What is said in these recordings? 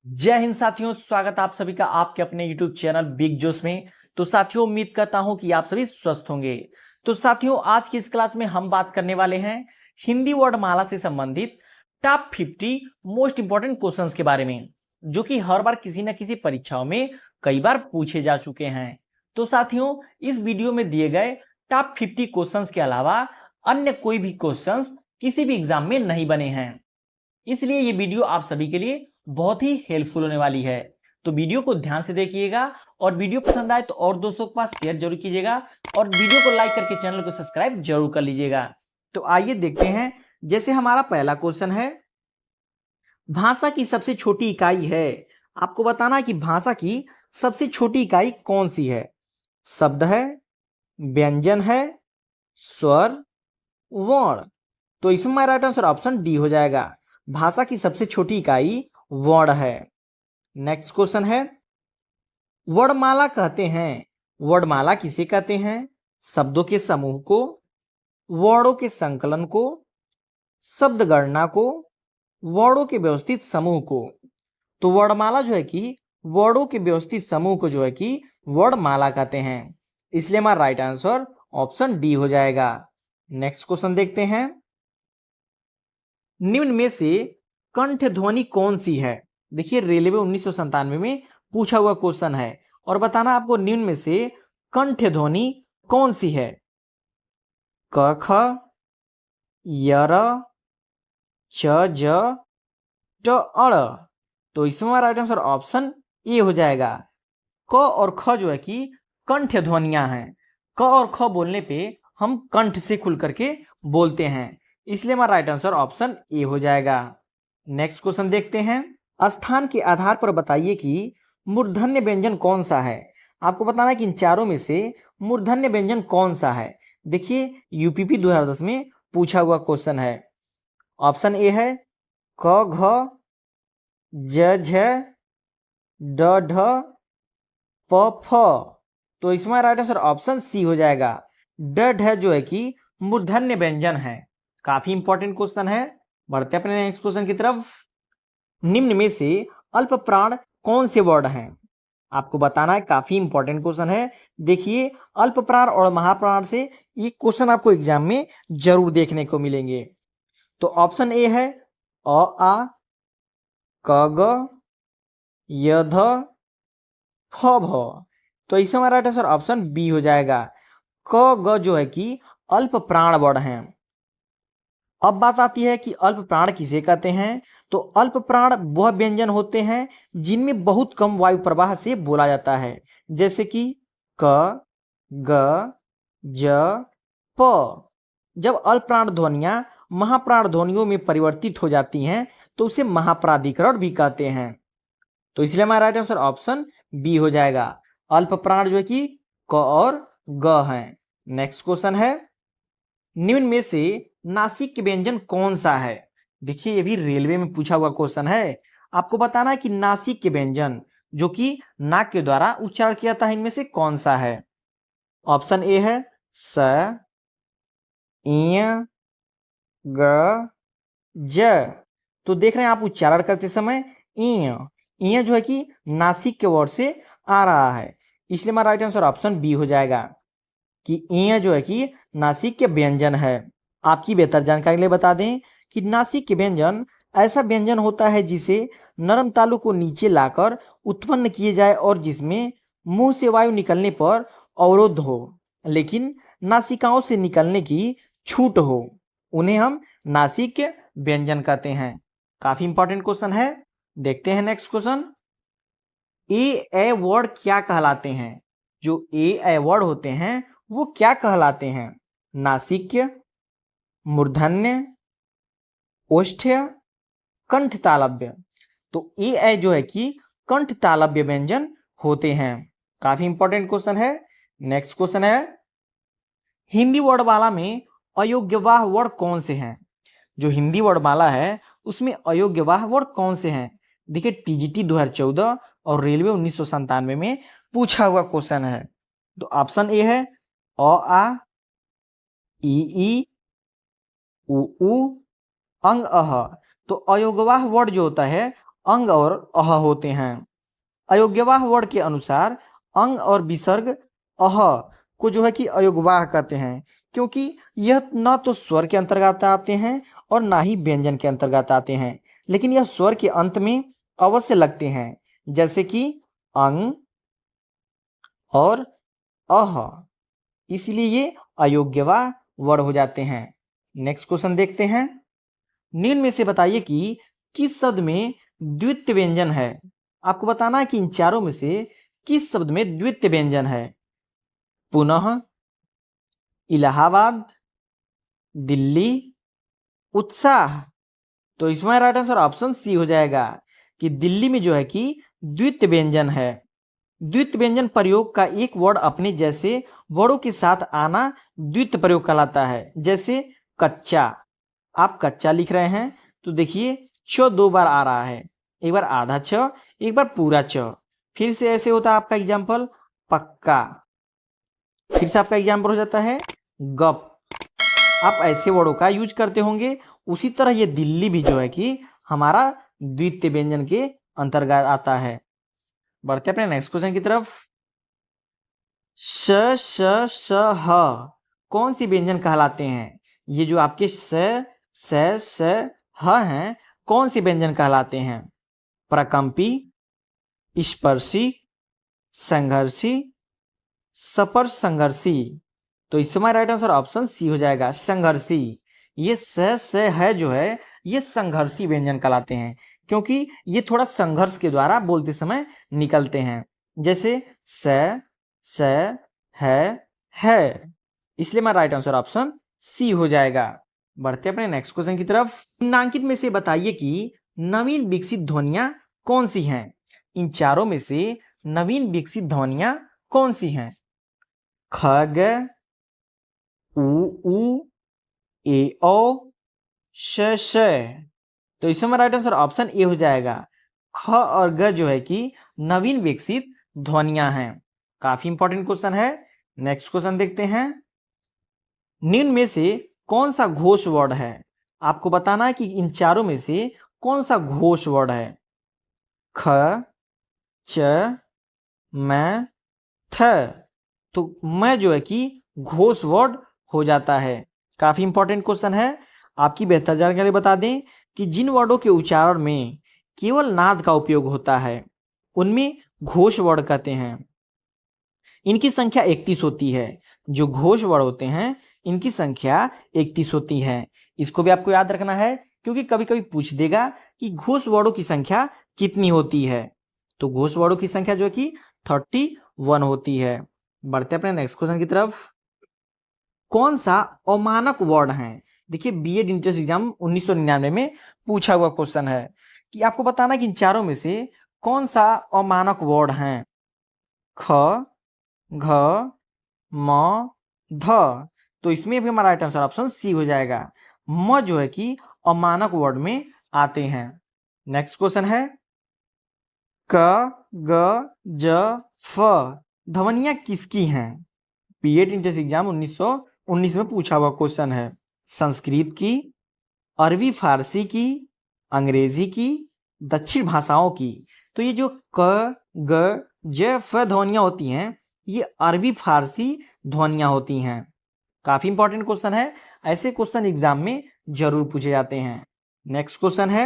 जय हिंद साथियों, स्वागत आप सभी का आपके अपने YouTube चैनल बिग जोश में। तो साथियों, उम्मीद करता हूं कि आप सभी स्वस्थ होंगे। तो साथियों, आज की इस क्लास में हम बात करने वाले हैं हिंदी वर्णमाला से संबंधित टॉप 50 मोस्ट इंपॉर्टेंट क्वेश्चंस के बारे में, जो कि हर बार किसी न किसी परीक्षाओं में कई बार पूछे जा चुके हैं। तो साथियों, इस वीडियो में दिए गए टॉप 50 क्वेश्चंस के अलावा अन्य कोई भी क्वेश्चंस किसी भी एग्जाम में नहीं बने हैं, इसलिए ये वीडियो आप सभी के लिए बहुत ही हेल्पफुल होने वाली है। तो वीडियो को ध्यान से देखिएगा और वीडियो पसंद आए तो और दोस्तों के पास शेयर जरूर कीजिएगा और वीडियो को लाइक करके चैनल को सब्सक्राइब जरूर कर लीजिएगा। तो आइए देखते हैं। जैसे हमारा पहला क्वेश्चन है, भाषा की सबसे छोटी इकाई है। आपको बताना है कि भाषा की सबसे छोटी इकाई कौन सी है। शब्द है, व्यंजन है, स्वर, वर्ण। तो इसमें हमारा राइट आंसर ऑप्शन डी हो जाएगा। भाषा की सबसे छोटी इकाई वर्ण है। नेक्स्ट क्वेश्चन है, वर्णमाला कहते हैं। वर्णमाला किसे कहते हैं? शब्दों के समूह को, वर्णों के संकलन को, शब्द गणना को, वर्णों के व्यवस्थित समूह को। तो वर्णमाला जो है कि वर्णों के व्यवस्थित समूह को जो है कि वर्णमाला कहते हैं, इसलिए हमारा राइट आंसर ऑप्शन डी हो जाएगा। नेक्स्ट क्वेश्चन देखते हैं, निम्न में से कंठ ध्वनि कौन सी है? देखिए, रेलवे 1997 में पूछा हुआ क्वेश्चन है और बताना आपको निम्न में से कंठ ध्वनि कौन सी है। क ख, य र, च ज, ट अड़। तो इसमें हमारा राइट आंसर ऑप्शन ए हो जाएगा। क और ख जो है कि कंठ ध्वनियां हैं। क और ख बोलने पे हम कंठ से खुल करके बोलते हैं, इसलिए हमारा राइट आंसर ऑप्शन ए हो जाएगा। नेक्स्ट क्वेश्चन देखते हैं, स्थान के आधार पर बताइए कि मूर्धन्य व्यंजन कौन सा है। आपको बताना है कि इन चारों में से मूर्धन्य व्यंजन कौन सा है। देखिए, यूपीपी 2010 में पूछा हुआ क्वेश्चन है। ऑप्शन ए है क घ, ज झ, ड ढ, प फ। तो इसमें राइट आंसर ऑप्शन सी हो जाएगा। ड ढ जो है कि मूर्धन्य व्यंजन है। काफी इंपॉर्टेंट क्वेश्चन है। बढ़ते अपने नेक्स्ट क्वेश्चन की तरफ। निम्न में से अल्प प्राण कौन से वर्ण हैं? आपको बताना है, काफी इंपॉर्टेंट क्वेश्चन है। देखिए, अल्प प्राण और महाप्राण से ये क्वेश्चन आपको एग्जाम में जरूर देखने को मिलेंगे। तो ऑप्शन ए है अ आ, क ग, य ध, फ भ। तो इसमें हमारा राइट आंसर ऑप्शन बी हो जाएगा। क ग जो है कि अल्प प्राण वर्ण हैं। अब बात आती है कि अल्प प्राण किसे कहते हैं। तो अल्प प्राण वह व्यंजन होते हैं जिनमें बहुत कम वायु प्रवाह से बोला जाता है, जैसे कि क, ग, ज, प। जब अल्प प्राण ध्वनियां महाप्राण ध्वनियों में परिवर्तित हो जाती हैं तो उसे महाप्राधिकरण भी कहते हैं। तो इसलिए हमारा राइट आंसर ऑप्शन बी हो जाएगा। अल्प प्राण जो है कि क और ग हैं। नेक्स्ट क्वेश्चन है, निम्न में से नासिक व्यंजन कौन सा है? देखिए, ये भी रेलवे में पूछा हुआ क्वेश्चन है। आपको बताना है कि नासिक के व्यंजन जो कि नाक के द्वारा उच्चारण किया जाता है, इनमें से कौन सा है। ऑप्शन ए है स, इ, ग, ज। तो देख रहे हैं आप, उच्चारण करते समय इ जो है कि नासिक के वर्ड से आ रहा है, इसलिए हमारा राइट आंसर ऑप्शन बी हो जाएगा कि इ जो है कि नासिक के व्यंजन है। आपकी बेहतर जानकारी के लिए बता दें कि नासिक के व्यंजन ऐसा व्यंजन होता है जिसे नरम तालु को नीचे लाकर उत्पन्न किए जाए और जिसमें मुंह से वायु निकलने पर अवरोध हो, लेकिन नासिकाओं से निकलने की छूट हो, उन्हें हम नासिक के व्यंजन कहते हैं। काफी इंपॉर्टेंट क्वेश्चन है। देखते हैं नेक्स्ट क्वेश्चन, ए वर्ड क्या कहलाते हैं? जो ए वर्ड होते हैं वो क्या कहलाते हैं? नासिक्य, मूर्धन्य, ओष्ठ्य, कंठ तालव्य। तो ए जो है कि कंठ तालव्य व्यंजन होते हैं। काफी इंपॉर्टेंट क्वेश्चन है। नेक्स्ट क्वेश्चन है, हिंदी वर्णमाला में अयोग्यवाह वर्ण कौन से हैं? जो हिंदी वर्णमाला है उसमें अयोग्यवाह वर्ण कौन से हैं? देखिए, टीजीटी 2014 और रेलवे 1997 में पूछा हुआ क्वेश्चन है। तो ऑप्शन ए है अ आ, ई, उ, अंग अह। तो अयोग्यवाह वर्ड जो होता है अंग और अह होते हैं। अयोग्यवाह वर्ण के अनुसार अंग और विसर्ग अह को जो है कि अयोग्यवाह कहते हैं, क्योंकि यह न तो स्वर के अंतर्गत आते हैं और ना ही व्यंजन के अंतर्गत आते हैं, लेकिन यह स्वर के अंत में अवश्य लगते हैं, जैसे कि अंग और अह, इसलिए ये अयोग्यवाह वर्ण हो जाते हैं। नेक्स्ट क्वेश्चन देखते हैं। निम्न में से बताइए कि किस शब्द में द्वितीय व्यंजन है। आपको बताना है कि इन चारों में से किस शब्द में द्वितीय व्यंजन है। पुनः, इलाहाबाद, दिल्ली, उत्साह। तो इसमें राइट आंसर ऑप्शन सी हो जाएगा कि दिल्ली में जो है कि द्वितीय व्यंजन है। द्वितीय व्यंजन प्रयोग का एक वर्ड अपने जैसे वर्डों के साथ आना द्वितीय प्रयोग कहलाता है। जैसे कच्चा, आप कच्चा लिख रहे हैं तो देखिए च 2 बार आ रहा है, एक बार आधा च, एक बार पूरा च। फिर से ऐसे होता है आपका एग्जाम्पल पक्का, फिर से आपका एग्जाम्पल हो जाता है गप। आप ऐसे वर्डों का यूज करते होंगे। उसी तरह ये दिल्ली भी जो है कि हमारा द्वितीय व्यंजन के अंतर्गत आता है। बढ़ते अपने नेक्स्ट क्वेश्चन की तरफ। श श श ह कौन सी व्यंजन कहलाते हैं। ये जो आपके स ह हैं, कौन सी व्यंजन कहलाते हैं। प्रकंपी, स्पर्शी, संघर्षी, सपर्श संघर्षी। तो इसमें राइट आंसर ऑप्शन सी हो जाएगा, संघर्षी। ये स है जो है ये संघर्षी व्यंजन कहलाते हैं, क्योंकि ये थोड़ा संघर्ष के द्वारा बोलते समय निकलते हैं। जैसे स है, इसलिए मैं राइट आंसर ऑप्शन सी हो जाएगा। बढ़ते अपने नेक्स्ट क्वेश्चन की तरफ। निम्नांकित में से बताइए कि नवीन विकसित ध्वनियां कौन सी हैं। इन चारों में से नवीन विकसित ध्वनियां कौन सी हैं। खग, उ, ए ओ, श। तो इसमें राइट आंसर ऑप्शन ए हो जाएगा। ख और ग जो है कि नवीन विकसित ध्वनियां हैं। काफी इंपॉर्टेंट क्वेश्चन है। नेक्स्ट क्वेश्चन देखते हैं। निम्न में से कौन सा घोष वर्ड है। आपको बताना है कि इन चारों में से कौन सा घोष वर्ड है। ख, च, मैं, थ। तो मैं जो है कि घोष वर्ड हो जाता है। काफी इंपॉर्टेंट क्वेश्चन है। आपकी बेहतर जानकारी बता दें कि जिन वर्डों के उच्चारण में केवल नाद का उपयोग होता है उनमें घोष वर्ड कहते हैं। इनकी संख्या 31 होती है। जो घोष वर्ड होते हैं इनकी संख्या 31 होती है। इसको भी आपको याद रखना है, क्योंकि कभी कभी पूछ देगा कि घोष वर्डों की संख्या कितनी होती है। तो घोष वर्डों की संख्या जो है कि 31 होती है। बढ़ते अपने नेक्स्ट क्वेश्चन की तरफ। कौन सा अमानक वर्ड है। देखिए बीएड इंट्रेंस एग्जाम 1999 में पूछा हुआ क्वेश्चन है कि आपको बताना कि इन चारों में से कौन सा अमानक वर्ड है। ख, घ, म, ध। तो इसमें भी हमारा राइट आंसर ऑप्शन सी हो जाएगा। म जो है कि अमानक वर्ड में आते हैं। नेक्स्ट क्वेश्चन है। क, ग, ज, फ ध्वनियां किसकी हैं। बीएड इंट्रेंस एग्जाम 1919 में पूछा हुआ क्वेश्चन है। संस्कृत की, अरबी फारसी की, अंग्रेजी की, दक्षिण भाषाओं की। तो ये जो क, ग, ज, फ ध्वनियां होती हैं ये अरबी फारसी ध्वनियां होती हैं। काफी इंपॉर्टेंट क्वेश्चन है। ऐसे क्वेश्चन एग्जाम में जरूर पूछे जाते हैं। नेक्स्ट क्वेश्चन है।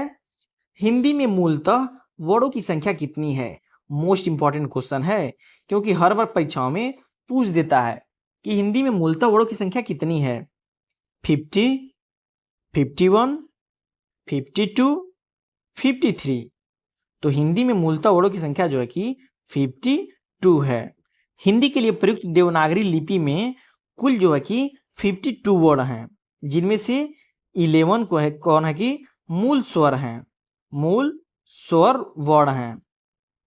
हिंदी में मूलतः वर्डों की संख्या कितनी है। मोस्ट इंपॉर्टेंट क्वेश्चन है, क्योंकि हर बार परीक्षाओं में पूछ देता है कि हिंदी में मूलतः वर्डों की संख्या कितनी है। 50, 51, 52, 53। तो हिंदी में मूलतः वर्डों की संख्या जो है कि 52 है। हिंदी के लिए प्रयुक्त देवनागरी लिपि में कुल जो है कि 52 वर्ड हैं, जिनमें से 11 को है कौन है कि मूल स्वर हैं, मूल स्वर वर्ड हैं।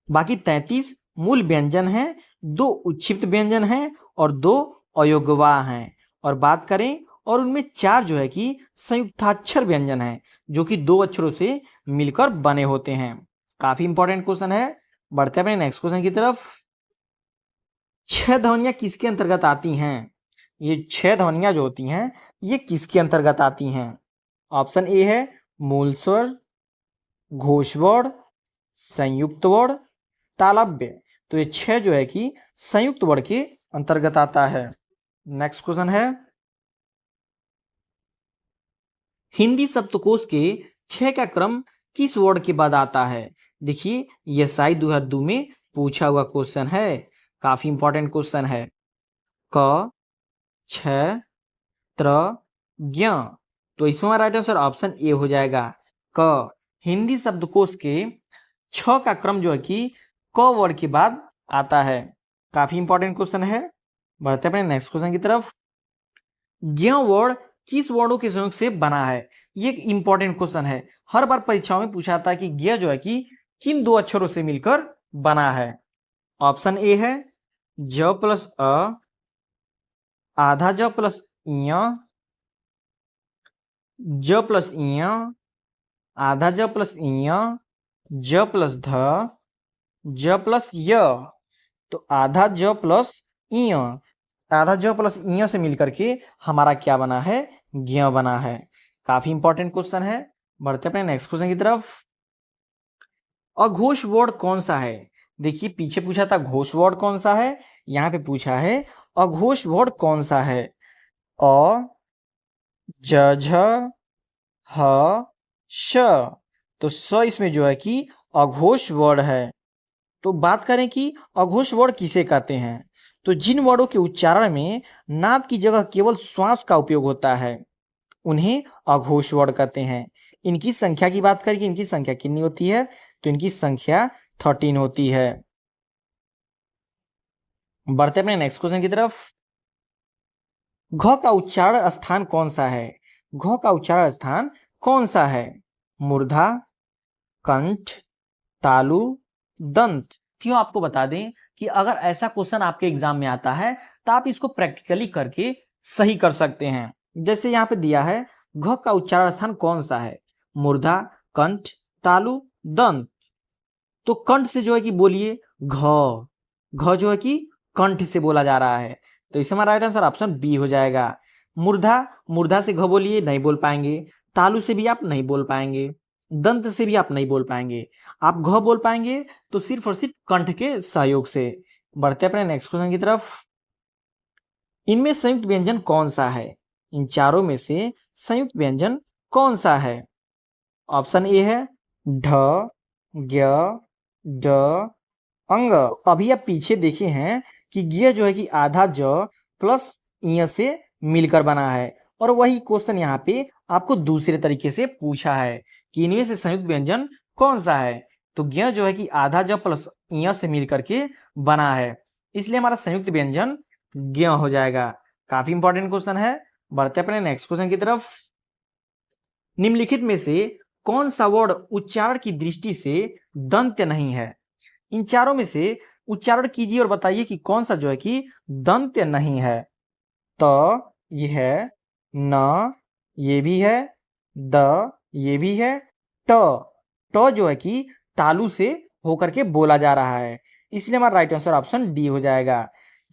बाकी 33 मूल व्यंजन हैं, 2 उच्छिष्ट व्यंजन हैं और 2 अयोग्यवाह हैं। और बात करें और उनमें 4 जो है कि संयुक्ताक्षर व्यंजन हैं, जो कि 2 अक्षरों से मिलकर बने होते हैं। काफी इंपॉर्टेंट क्वेश्चन है। बढ़ते हैं अपने नेक्स्ट क्वेश्चन की तरफ। 6 ध्वनियां किसके अंतर्गत आती हैं। ये 6 ध्वनियां जो होती हैं ये किसके अंतर्गत आती हैं। ऑप्शन ए है मूल स्वर, घोष वर्ड, संयुक्त वर्ण, तालव्य। तो ये 6 जो है कि संयुक्त वर्ण के अंतर्गत आता है। नेक्स्ट क्वेश्चन है, हिंदी शब्दकोश के 6 का क्रम किस वर्ण के बाद आता है? देखिए ये शायद 2002 में पूछा हुआ क्वेश्चन है, काफी इंपॉर्टेंट क्वेश्चन है। क, छ, त्र, ज्ञ। तो इसमें राइट आंसर ऑप्शन ए हो जाएगा, क। हिंदी शब्दकोश के 6 का क्रम जो है कि क वर्ण के बाद आता है, काफी इंपॉर्टेंट क्वेश्चन है। बढ़ते अपने नेक्स्ट क्वेश्चन की तरफ। ज्ञ वर्ण किस वर्णों के संयोग से बना है? ये एक इंपॉर्टेंट क्वेश्चन है, हर बार परीक्षाओं में पूछा था कि ज्ञ जो है कि किन 2 अक्षरों से मिलकर बना है। ऑप्शन ए है ज प्लस अ, आधा ज प्लस ञ, ज प्लस ञ, आधा ज प्लस ञ, ज प्लस ध, ज प्लस य। तो आधा ज प्लस ञ, आधा ज प्लस ञ से मिलकर के हमारा क्या बना है? ज्ञ बना है। काफी इंपॉर्टेंट क्वेश्चन है। बढ़ते अपने नेक्स्ट क्वेश्चन की तरफ। अघोष वर्ण कौन सा है? देखिए पीछे पूछा था घोष वर्ण कौन सा है, यहाँ पे पूछा है अघोष वर्ण कौन सा है। अ, ज, झ, ह, श। तो स इसमें जो है कि अघोष वर्ण है। तो बात करें कि अघोष वर्ण किसे कहते हैं, तो जिन वर्णों के उच्चारण में नाद की जगह केवल श्वास का उपयोग होता है उन्हें अघोष वर्ण कहते हैं। इनकी संख्या की बात करें कि इनकी संख्या कितनी होती है, तो इनकी संख्या 13 होती है। बढ़ते अपने नेक्स्ट क्वेश्चन की तरफ। घ का उच्चारण स्थान कौन सा है? घ का उच्चारण स्थान कौन सा है? मूर्धा, कंठ, तालु, दंत। क्यों आपको बता दें कि अगर ऐसा क्वेश्चन आपके एग्जाम में आता है तो आप इसको प्रैक्टिकली करके सही कर सकते हैं। जैसे यहाँ पे दिया है घ का उच्चारण स्थान कौन सा है? मूर्धा, कंठ, तालु, दंत। तो कंठ से जो है कि बोलिए घ, घ जो है कि कंठ से बोला जा रहा है, तो इसमें राइट आंसर ऑप्शन बी हो जाएगा। मूर्धा, मूर्धा से घ बोलिए, नहीं बोल पाएंगे। तालु से भी आप नहीं बोल पाएंगे, दंत से भी आप नहीं बोल पाएंगे। आप घ बोल पाएंगे तो सिर्फ और सिर्फ कंठ के सहयोग से। बढ़ते अपने नेक्स्ट क्वेश्चन की तरफ। इनमें संयुक्त व्यंजन कौन सा है? इन चारों में से संयुक्त व्यंजन कौन सा है? ऑप्शन ए है ढ, ज्ञ, ड, अंग। अभी आप पीछे देखे हैं कि ज्ञ जो है कि आधा ज प्लस ञ से मिलकर बना है, और वही क्वेश्चन यहाँ पे आपको दूसरे तरीके से पूछा है कि इनमें से संयुक्त व्यंजन कौन सा है। तो ज्ञ जो है कि आधा ज प्लस ञ से मिलकर के बना है, इसलिए हमारा संयुक्त व्यंजन ज्ञ हो जाएगा। काफी इंपॉर्टेंट क्वेश्चन है। बढ़ते अपने नेक्स्ट क्वेश्चन की तरफ। निम्नलिखित में से कौन सा वर्ण उच्चारण की दृष्टि से दंत्य नहीं है? इन चारों में से उच्चारण कीजिए और बताइए कि कौन सा जो है कि दंत्य नहीं है। त ये है, न ये भी है, द ये भी है, ट जो है कि तालु से होकर के बोला जा रहा है, इसलिए हमारा राइट आंसर ऑप्शन डी हो जाएगा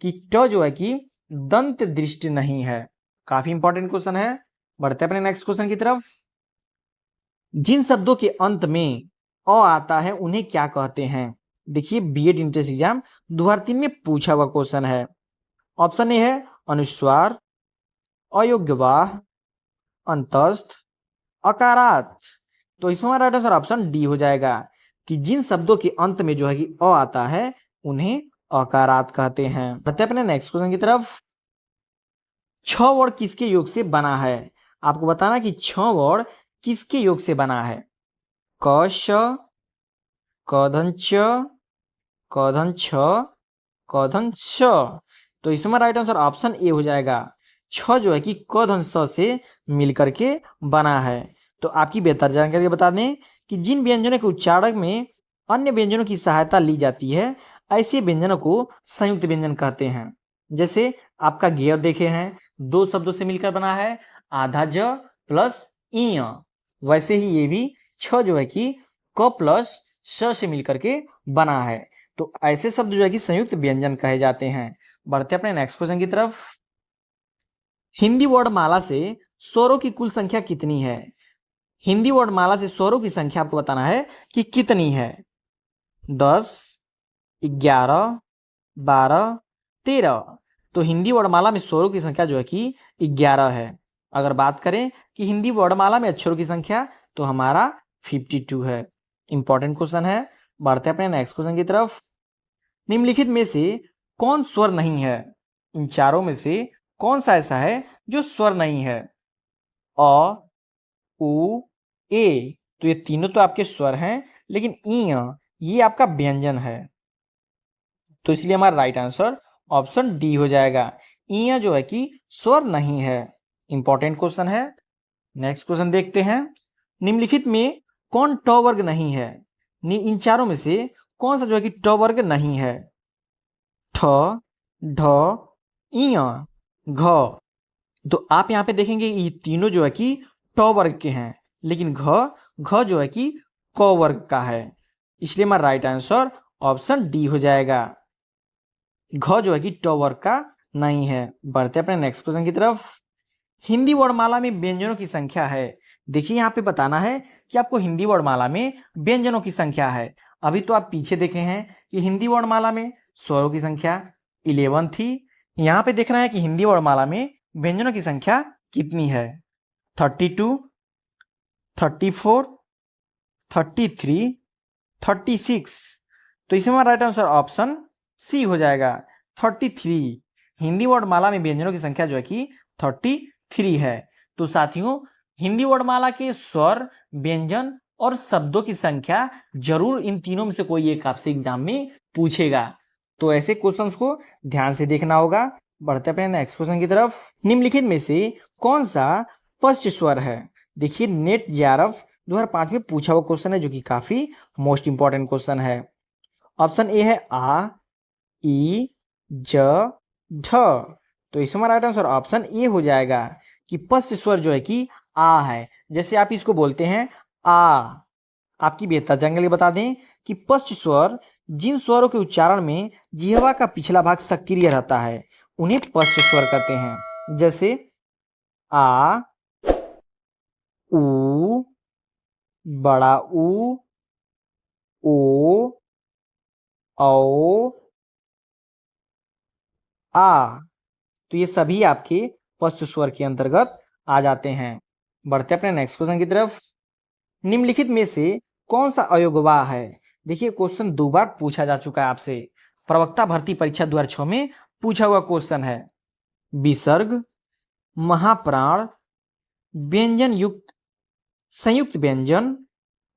कि ट जो है कि दंत दृष्ट नहीं है। काफी इंपॉर्टेंट क्वेश्चन है। बढ़ते अपने नेक्स्ट क्वेश्चन की तरफ। जिन शब्दों के अंत में अ आता है उन्हें क्या कहते हैं? देखिए बीएड इंट्रेंस एग्जाम 2003 में पूछा हुआ क्वेश्चन है। ऑप्शन ए है अनुस्वार, अयोग्यवाह, अंतस्थ, अकारात। तो इसमें हमारा राइट आंसर ऑप्शन डी हो जाएगा कि जिन शब्दों के अंत में जो है कि अ आता है उन्हें अकारात कहते हैं। बढ़ते अपने नेक्स्ट क्वेश्चन की तरफ। छ वर्ण किसके योग से बना है? आपको बताना कि छ वर्ण किसके योग से बना है। क, श, कधन च, कधन छ, कधन श। तो इसमें राइट आंसर ऑप्शन ए हो जाएगा। छ जो है कि कधन स से मिलकर के बना है। तो आपकी बेहतर जानकारी बता दें कि जिन व्यंजनों के उच्चारण में अन्य व्यंजनों की सहायता ली जाती है ऐसे व्यंजनों को संयुक्त व्यंजन कहते हैं। जैसे आपका ज्ञ देखे हैं, 2 शब्दों से मिलकर बना है, आधा ज प्लस इ। वैसे ही ये भी छ जो है कि क प्लस श से मिलकर के बना है। तो ऐसे शब्द जो है कि संयुक्त व्यंजन कहे जाते हैं। बढ़ते अपने नेक्स्ट क्वेश्चन की तरफ। हिंदी वर्णमाला से स्वरों की कुल संख्या कितनी है? हिंदी वर्णमाला से स्वरों की संख्या आपको बताना है कि कितनी है। 10, 11, 12, 13। तो हिंदी वर्णमाला में स्वरों की संख्या जो है कि 11 है। अगर बात करें कि हिंदी वर्णमाला में अक्षरों की संख्या, तो हमारा 52 है। इंपॉर्टेंट क्वेश्चन है। बढ़ते अपने नेक्स्ट क्वेश्चन की तरफ। निम्नलिखित में से कौन स्वर नहीं है? इन चारों में से कौन सा ऐसा है जो स्वर नहीं है? अ, उ, ए। तो ये तीनों तो आपके स्वर हैं, लेकिन इ ये आपका व्यंजन है। तो इसलिए हमारा राइट आंसर ऑप्शन डी हो जाएगा। इ जो है कि स्वर नहीं है। इंपॉर्टेंट क्वेश्चन है। नेक्स्ट क्वेश्चन देखते हैं। निम्नलिखित में कौन ट वर्ग नहीं है? इन चारों में से कौन सा जो है कि ट वर्ग नहीं है? ठ, ढ, इ, घ। तो आप यहाँ पे देखेंगे ये तीनों जो है कि ट वर्ग के हैं, लेकिन घ जो है कि क वर्ग का है। इसलिए हमारा राइट आंसर ऑप्शन डी हो जाएगा। घ जो है कि ट वर्ग का नहीं है। बढ़ते अपने नेक्स्ट क्वेश्चन की तरफ। हिंदी वर्णमाला में व्यंजनों की संख्या है। देखिए यहाँ पे बताना है कि आपको हिंदी वर्णमाला में व्यंजनों की संख्या है। अभी तो आप पीछे देखे हैं कि हिंदी वर्णमाला में स्वरों की संख्या 11 थी। यहाँ पे देखना है कि हिंदी वर्णमाला में व्यंजनों की संख्या कितनी है? 32, 34, 33, 36। तो इसमें हमारा राइट आंसर ऑप्शन सी हो जाएगा, 33। हिंदी वर्णमाला में व्यंजनों की संख्या जो है कि 33 है। तो साथियों, हिंदी वर्णमाला के स्वर, व्यंजन और शब्दों की संख्या जरूर इन तीनों में से कोई एक आपसे एग्जाम में पूछेगा। तो ऐसे क्वेश्चंस को ध्यान से देखना होगा। बढ़ते अपने नेक्स्ट क्वेश्चन की तरफ। निम्नलिखित में से कौन सा स्पष्ट स्वर है? देखिए नेट जेआरएफ 2005 में पूछा हुआ क्वेश्चन है, जो कि काफी मोस्ट इंपॉर्टेंट क्वेश्चन है। ऑप्शन ए है आ, ई, ज, ढ। तो इसमें राइट आंसर ऑप्शन ए हो जाएगा कि स्पष्ट स्वर जो है कि आ है। जैसे आप इसको बोलते हैं आ। आपकी बेहतर जानकारी के लिए बता दें कि स्पष्ट स्वर जिन स्वरों के उच्चारण में जिह्वा का पिछला भाग सक्रिय रहता है, उन्हें स्पष्ट स्वर कहते हैं। जैसे आ, उ, बड़ा ऊ, ओ, औ, आ। तो ये सभी आपके स्पष्ट स्वर के अंतर्गत आ जाते हैं। बढ़ते अपने नेक्स्ट क्वेश्चन की तरफ। निम्नलिखित में से कौन सा अयोगवाह है? देखिए क्वेश्चन 2 बार पूछा जा चुका है आपसे। प्रवक्ता भर्ती परीक्षा 2006 में पूछा हुआ क्वेश्चन है। विसर्ग, महाप्राण, व्यंजन युक्त, संयुक्त व्यंजन,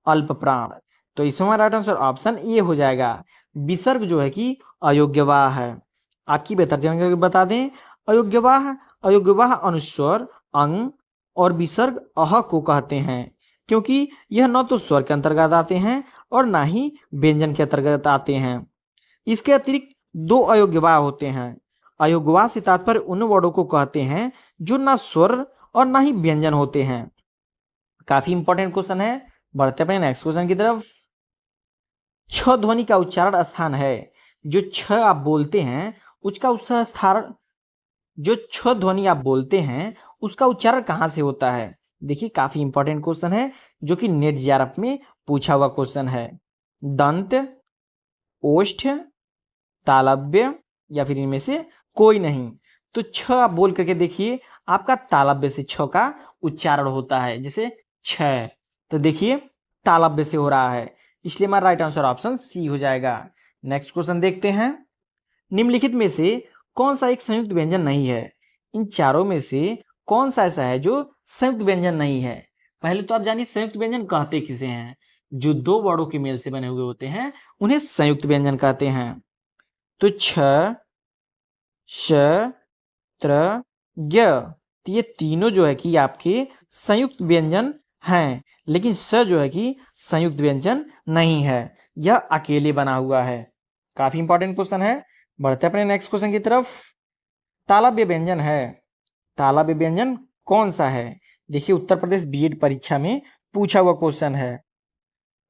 अल्प प्राण। तो इसमें हमारा राइट आंसर ऑप्शन ए हो जाएगा। विसर्ग जो है कि अयोग्यवाह है। आपकी बेहतर जानकारी बता दें, अयोग्यवाह अनुस्वर, अंग और विसर्ग अह को कहते हैं, क्योंकि यह न तो स्वर के अंतर्गत आते हैं और ना ही व्यंजन के अंतर्गत आते हैं। इसके अतिरिक्त 2 अयोग्यवाह होते हैं। अयोग्यवाह से तात्पर्य उन वर्णों को कहते हैं जो ना स्वर और ना ही व्यंजन होते हैं। काफी इंपॉर्टेंट क्वेश्चन है। बढ़ते अपने नेक्स्ट क्वेश्चन की तरफ। छ ध्वनि का उच्चारण स्थान है। जो छ आप बोलते हैं उसका उच्चारण, जो छ ध्वनि आप बोलते हैं उसका उच्चारण कहाँ से होता है? देखिए काफी इंपॉर्टेंट क्वेश्चन है, जो कि नेट जेआरएफ में पूछा हुआ क्वेश्चन है। दंत, ओष्ठ, तालव्य या फिर इनमें से कोई नहीं। तो छ आप बोल करके देखिए, आपका तालव्य से छ का उच्चारण होता है। जैसे छ, तो देखिए तालव्य से हो रहा है, इसलिए हमारा राइट आंसर ऑप्शन सी हो जाएगा। नेक्स्ट क्वेश्चन देखते हैं। निम्नलिखित में से कौन सा एक संयुक्त व्यंजन नहीं है? इन चारों में से कौन सा ऐसा है जो संयुक्त व्यंजन नहीं है? पहले तो आप जानिए संयुक्त व्यंजन कहते किसे हैं। जो 2 वर्णों के मेल से बने हुए होते हैं उन्हें संयुक्त व्यंजन कहते हैं। तो छ, श, त्र, य। तो ये तीनों जो है कि आपके संयुक्त व्यंजन हैं, लेकिन स जो है कि संयुक्त व्यंजन नहीं है, यह अकेले बना हुआ है। काफी इंपॉर्टेंट क्वेश्चन है। बढ़ते अपने नेक्स्ट क्वेश्चन की तरफ। तालव्य व्यंजन है। तालव्य व्यंजन कौन सा है? देखिए उत्तर प्रदेश बीएड परीक्षा में पूछा हुआ क्वेश्चन है।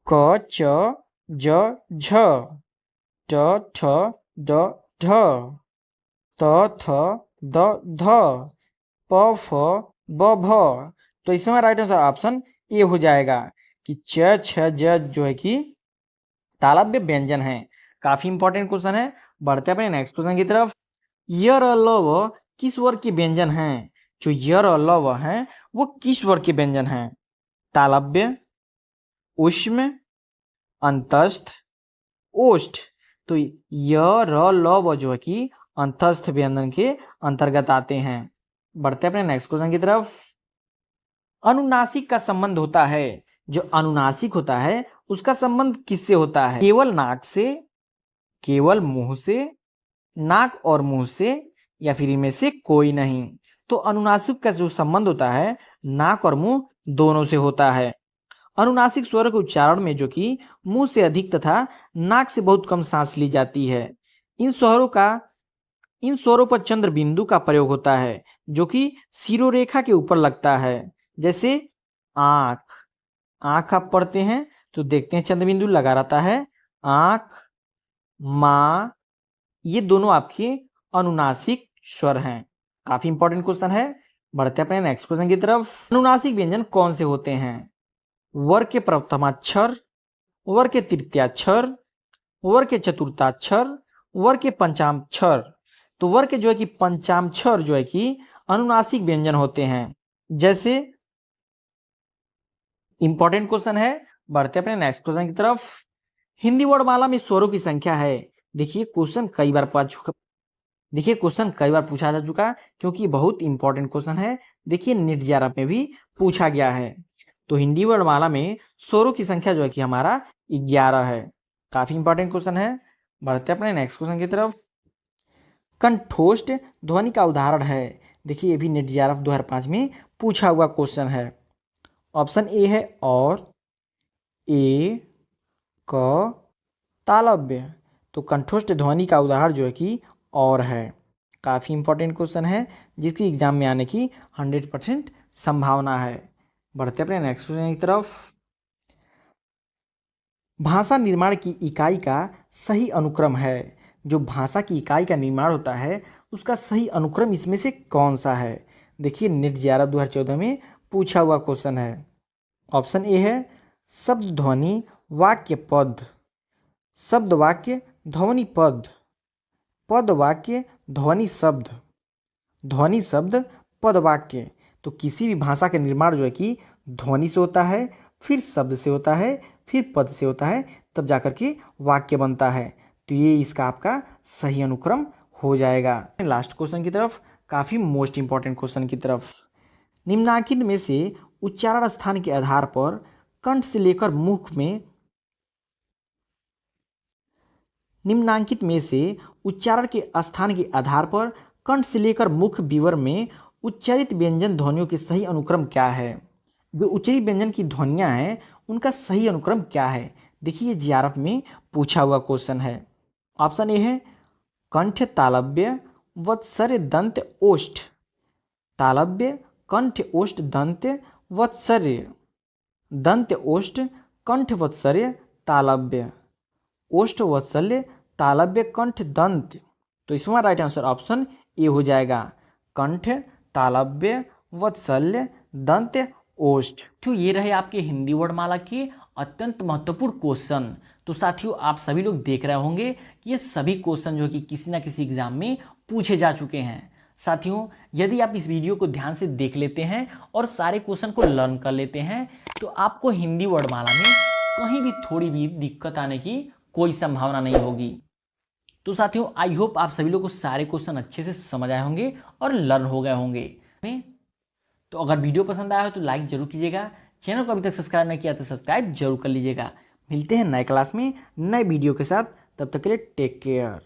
क, च, ज, झ, ट, ठ, ड, ढ, त, थ, द, ध, प, फ, ब, भ। तो इसमें राइट आंसर ऑप्शन ए हो जाएगा कि च, छ, ज जो है कि तालव्य व्यंजन है। काफी इंपॉर्टेंट क्वेश्चन है। बढ़ते अपने नेक्स्ट क्वेश्चन की तरफ। यर और लव किस वर्ग के व्यंजन हैं? जो यर और लव हैं वो किस वर्ग के व्यंजन हैं? तालव्य, ऊष्म, अंतस्थ, ओष्ठ। तो य र ल व जो है कि अंतस्थ व्यंजन के अंतर्गत आते हैं। बढ़ते अपने नेक्स्ट क्वेश्चन की तरफ। अनुनासिक का संबंध होता है, जो अनुनासिक होता है उसका संबंध किससे होता है? केवल नाक से, केवल मुंह से, नाक और मुंह से, या फिर इनमें से कोई नहीं। तो अनुनासिक का जो संबंध होता है नाक और मुंह दोनों से होता है। अनुनासिक स्वर के उच्चारण में जो कि मुंह से अधिक तथा नाक से बहुत कम सांस ली जाती है। इन स्वरों पर चंद्र बिंदु का प्रयोग होता है, जो कि शिरोरेखा के ऊपर लगता है। जैसे आंख, आंख आप पढ़ते हैं तो देखते हैं चंद्र बिंदु लगा रहता है। आंख, माँ, ये दोनों आपके अनुनासिक स्वर हैं। काफी इंपॉर्टेंट क्वेश्चन है। बढ़ते अपने नेक्स्ट क्वेश्चन की तरफ। अनुनासिक व्यंजन कौन से होते हैं? वर्ग के प्रथमाक्षर, वर्ग के तृतीयाक्षर, वर्ग के चतुर्थाक्षर, वर्ग के पंचमाक्षर। तो वर्ग के जो है कि पंचमाक्षर जो है कि अनुनासिक व्यंजन होते हैं। जैसे इंपॉर्टेंट क्वेश्चन है। बढ़ते अपने नेक्स्ट क्वेश्चन की तरफ। हिंदी वर्णमाला में स्वरों की संख्या है। देखिए क्वेश्चन कई बार पूछा जा चुका, क्योंकि बहुत इंपॉर्टेंट क्वेश्चन है। देखिए नीट जेआरएफ में भी पूछा गया है। तो हिंदी वर्णमाला में स्वरों की संख्या जो है कि हमारा 11 है। काफी इंपॉर्टेंट क्वेश्चन है। बढ़ते अपने नेक्स्ट क्वेश्चन की तरफ। कंठोष्ठ ध्वनि का उदाहरण है। देखिए ये भी नीट जेआरएफ 2005 में पूछा हुआ क्वेश्चन है। ऑप्शन ए है और, ए, क, तालव्य। तो कंठोष्ठ ध्वनि का उदाहरण जो है कि और है। काफी इंपॉर्टेंट क्वेश्चन है, जिसकी एग्जाम में आने की 100% संभावना है। बढ़ते अपने नेक्स्ट क्वेश्चन की तरफ। भाषा निर्माण की इकाई का सही अनुक्रम है। जो भाषा की इकाई का निर्माण होता है उसका सही अनुक्रम इसमें से कौन सा है? देखिए नीट जेआरएफ 2014 में पूछा हुआ क्वेश्चन है। ऑप्शन ए है शब्द ध्वनि वाक्य पद, शब्द वाक्य ध्वनि पद, पद वाक्य ध्वनि शब्द, ध्वनि शब्द पद वाक्य। तो किसी भी भाषा का निर्माण जो है कि ध्वनि से होता है, फिर शब्द से होता है, फिर पद से होता है, तब जाकर के वाक्य बनता है। तो ये इसका आपका सही अनुक्रम हो जाएगा। लास्ट क्वेश्चन की तरफ, काफी मोस्ट इंपॉर्टेंट क्वेश्चन की तरफ। निम्नांकित में से उच्चारण स्थान के आधार पर कंठ से लेकर मुख में, निम्नांकित में से उच्चारण के स्थान के आधार पर कंठ से लेकर मुख विवर में उच्चारित व्यंजन ध्वनियों के सही अनुक्रम क्या है? जो उच्चारित व्यंजन की ध्वनियां हैं उनका सही अनुक्रम क्या है? देखिए जेआरएफ में पूछा हुआ क्वेश्चन है। ऑप्शन ए है कंठ तालव्य वत्सर्य दंत ओष्ठ, तालव्य कंठ ओष्ठ दंत वत्सर्य, दंत ओष्ठ कंठ वत्सर्य तालव्य, ओष्ठ वत्सल्य तालव्य कंठ दंत। तो इसमें राइट आंसर ऑप्शन ए हो जाएगा, कंठ तालव्य वत्सल्य दंत ओष्ठ। तो ये रहे आपके हिंदी वर्णमाला के अत्यंत महत्वपूर्ण क्वेश्चन। तो साथियों आप सभी लोग देख रहे होंगे कि ये सभी क्वेश्चन जो कि किसी ना किसी एग्जाम में पूछे जा चुके हैं। साथियों यदि आप इस वीडियो को ध्यान से देख लेते हैं और सारे क्वेश्चन को लर्न कर लेते हैं तो आपको हिंदी वर्णमाला में कहीं भी थोड़ी भी दिक्कत आने की कोई संभावना नहीं होगी। तो साथियों आई होप आप सभी लोग को सारे क्वेश्चन अच्छे से समझ आए होंगे और लर्न हो गए होंगे। तो अगर वीडियो पसंद आया हो तो लाइक जरूर कीजिएगा, चैनल को अभी तक सब्सक्राइब नहीं किया तो सब्सक्राइब जरूर कर लीजिएगा। मिलते हैं नए क्लास में नए वीडियो के साथ, तब तक के लिए टेक केयर।